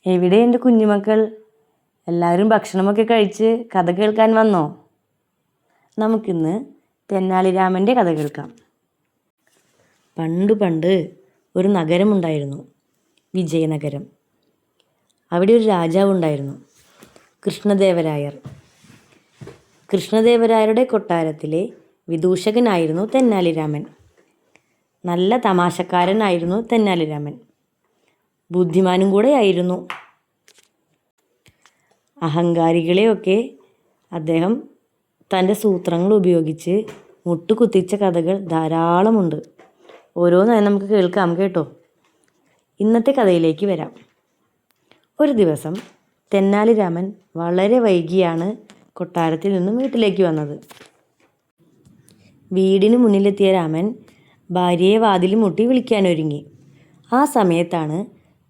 എവിടെ എൻ്റെ കുഞ്ഞുമക്കൾ? എല്ലാവരും ഭക്ഷണമൊക്കെ കഴിച്ച് കഥ കേൾക്കാൻ വന്നോ? നമുക്കിന്ന് തെന്നാലിരാമൻ്റെ കഥ കേൾക്കാം. പണ്ട് പണ്ട് ഒരു നഗരമുണ്ടായിരുന്നു, വിജയനഗരം. അവിടെ ഒരു രാജാവുണ്ടായിരുന്നു, കൃഷ്ണദേവരായർ. കൃഷ്ണദേവരായരുടെ കൊട്ടാരത്തിലെ വിദൂഷകനായിരുന്നു തെന്നാലിരാമൻ. നല്ല തമാശക്കാരനായിരുന്നു തെന്നാലിരാമൻ. ബുദ്ധിമാനും കൂടെ ആയിരുന്നു. അഹങ്കാരികളെയൊക്കെ അദ്ദേഹം തൻ്റെ സൂത്രങ്ങൾ ഉപയോഗിച്ച് മുട്ടുകുത്തിച്ച കഥകൾ ധാരാളമുണ്ട്. ഓരോന്നായി നമുക്ക് കേൾക്കാം കേട്ടോ. ഇന്നത്തെ കഥയിലേക്ക് വരാം. ഒരു ദിവസം തെന്നാലിരാമൻ വളരെ വൈകിയാണ് കൊട്ടാരത്തിൽ നിന്നും വീട്ടിലേക്ക് വന്നത്. വീടിന് മുന്നിലെത്തിയ രാമൻ ഭാര്യയെ വാതിൽ മുട്ടി വിളിക്കാനൊരുങ്ങി. ആ സമയത്താണ്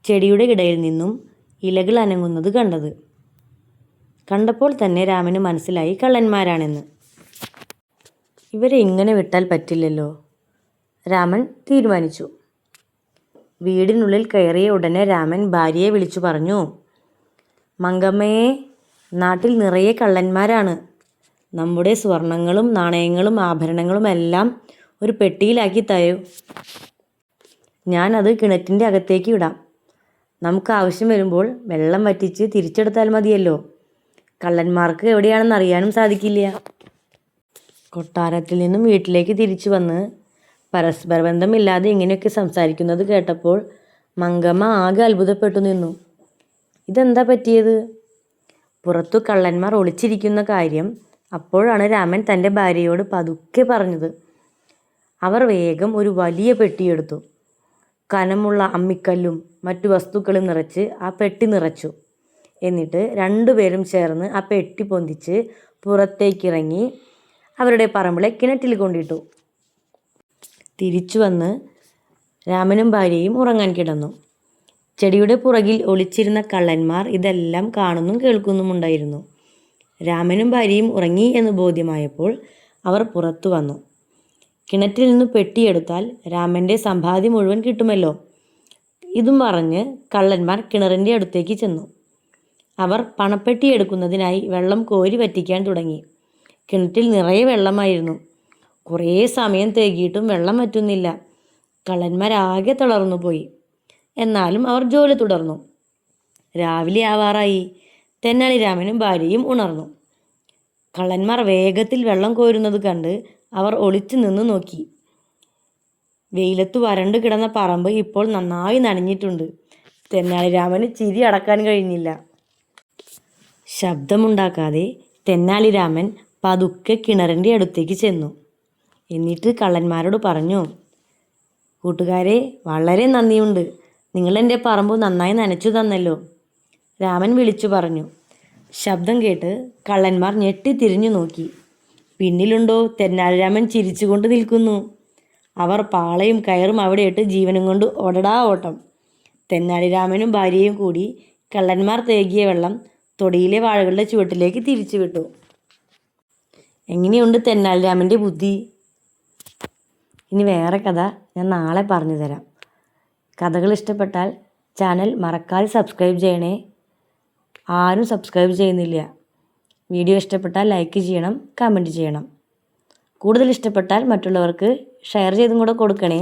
ചെടിയുടെ ഇടയിൽ നിന്നും ഇലകൾ അനങ്ങുന്നത് കണ്ടത്. കണ്ടപ്പോൾ തന്നെ രാമന് മനസ്സിലായി കള്ളന്മാരാണെന്ന്. ഇവരെ ഇങ്ങനെ വിട്ടാൽ പറ്റില്ലല്ലോ, രാമൻ തീരുമാനിച്ചു. വീടിനുള്ളിൽ കയറിയ ഉടനെ രാമൻ ഭാര്യയെ വിളിച്ചു പറഞ്ഞു, മങ്കമ്മയെ, നാട്ടിൽ നിറയെ കള്ളന്മാരാണ്. നമ്മുടെ സ്വർണങ്ങളും നാണയങ്ങളും ആഭരണങ്ങളും എല്ലാം ഒരു പെട്ടിയിലാക്കി തരൂ. ഞാനത് കിണറ്റിൻ്റെ അകത്തേക്ക് ഇടാം. നമുക്ക് ആവശ്യം വരുമ്പോൾ വെള്ളം വറ്റിച്ച് തിരിച്ചെടുത്താൽ മതിയല്ലോ. കള്ളന്മാർക്ക് എവിടെയാണെന്ന് അറിയാനും സാധിക്കില്ല. കൊട്ടാരത്തിൽ നിന്നും വീട്ടിലേക്ക് തിരിച്ചു വന്ന് പരസ്പര ബന്ധമില്ലാതെ ഇങ്ങനെയൊക്കെ സംസാരിക്കുന്നത് കേട്ടപ്പോൾ മങ്കമ്മ ആകെ അത്ഭുതപ്പെട്ടു നിന്നു. ഇതെന്താ പറ്റിയത്? പുറത്തു കള്ളന്മാർ ഒളിച്ചിരിക്കുന്ന കാര്യം അപ്പോഴാണ് രാമൻ തൻ്റെ ഭാര്യയോട് പതുക്കെ പറഞ്ഞത്. അവർ വേഗം ഒരു വലിയ പെട്ടിയെടുത്തു. കനമുള്ള അമ്മിക്കല്ലും മറ്റു വസ്തുക്കളും നിറച്ച് ആ പെട്ടി നിറച്ചു. എന്നിട്ട് രണ്ടുപേരും ചേർന്ന് ആ പെട്ടി പൊന്തിച്ച് പുറത്തേക്കിറങ്ങി അവരുടെ പറമ്പിലെ കിണറ്റിൽ കൊണ്ടിട്ടു. തിരിച്ചു വന്ന് രാമനും ഭാര്യയും ഉറങ്ങാൻ കിടന്നു. ചെടിയുടെ പുറകിൽ ഒളിച്ചിരുന്ന കള്ളന്മാർ ഇതെല്ലാം കാണുന്നും കേൾക്കുന്നുമുണ്ടായിരുന്നു. രാമനും ഭാര്യയും ഉറങ്ങി എന്ന് ബോധ്യമായപ്പോൾ അവർ പുറത്തു വന്നു. കിണറ്റിൽ നിന്ന് പെട്ടിയെടുത്താൽ രാമൻ്റെ സമ്പാദ്യം മുഴുവൻ കിട്ടുമല്ലോ. ഇതും പറഞ്ഞ് കള്ളന്മാർ കിണറിൻ്റെ അടുത്തേക്ക് ചെന്നു. അവർ പണപ്പെട്ടി എടുക്കുന്നതിനായി വെള്ളം കോരി വറ്റിക്കാൻ തുടങ്ങി. കിണറ്റിൽ നിറയെ വെള്ളമായിരുന്നു. കുറേ സമയം തേകിയിട്ടും വെള്ളം വറ്റുന്നില്ല. കള്ളന്മാരാകെ തളർന്നു പോയി. എന്നാലും അവർ ജോലി തുടർന്നു. രാവിലെ ആവാറായി. തെന്നാലിരാമനും ഭാര്യയും ഉണർന്നു. കള്ളന്മാർ വേഗത്തിൽ വെള്ളം കോരുന്നത് കണ്ട് അവർ ഒളിച്ചു നിന്ന് നോക്കി. വെയിലത്ത് വരണ്ടു കിടന്ന പറമ്പ് ഇപ്പോൾ നന്നായി നനഞ്ഞിട്ടുണ്ട്. തെന്നാലിരാമന് ചിരി അടക്കാൻ കഴിഞ്ഞില്ല. ശബ്ദമുണ്ടാക്കാതെ തെന്നാലിരാമൻ പതുക്കെ കിണറിൻ്റെ അടുത്തേക്ക് ചെന്നു. എന്നിട്ട് കള്ളന്മാരോട് പറഞ്ഞു, കൂട്ടുകാരെ, വളരെ നന്ദിയുണ്ട്. നിങ്ങൾ എൻ്റെ പറമ്പ് നന്നായി നനച്ചു തന്നല്ലോ. രാമൻ വിളിച്ചു പറഞ്ഞു. ശബ്ദം കേട്ട് കള്ളന്മാർ ഞെട്ടിത്തിരിഞ്ഞു നോക്കി. പിന്നിലുണ്ടോ തെന്നാലിരാമൻ ചിരിച്ചുകൊണ്ട് നിൽക്കുന്നു. അവർ പാളയും കയറും അവിടെ ഇട്ട് ജീവനും കൊണ്ട് ഓടടാ ഓട്ടം. തെന്നാലിരാമനും ഭാര്യയും കൂടി കള്ളന്മാർ തേകിയ വെള്ളം തൊടിയിലെ വാഴകളുടെ ചുവട്ടിലേക്ക് തിരിച്ചു വിട്ടു. എങ്ങനെയുണ്ട് തെന്നാലിരാമൻ്റെ ബുദ്ധി? ഇനി വേറെ കഥ ഞാൻ നാളെ പറഞ്ഞു തരാം. കഥകൾ ഇഷ്ടപ്പെട്ടാൽ ചാനൽ മറക്കാതെ സബ്സ്ക്രൈബ് ചെയ്യണേ. ആരും സബ്സ്ക്രൈബ് ചെയ്യുന്നില്ല. വീഡിയോ ഇഷ്ടപ്പെട്ടാൽ ലൈക്ക് ചെയ്യണം, കമൻറ്റ് ചെയ്യണം. കൂടുതൽ ഇഷ്ടപ്പെട്ടാൽ മറ്റുള്ളവർക്ക് ഷെയർ ചെയ്തും കൂടെ കൊടുക്കണേ.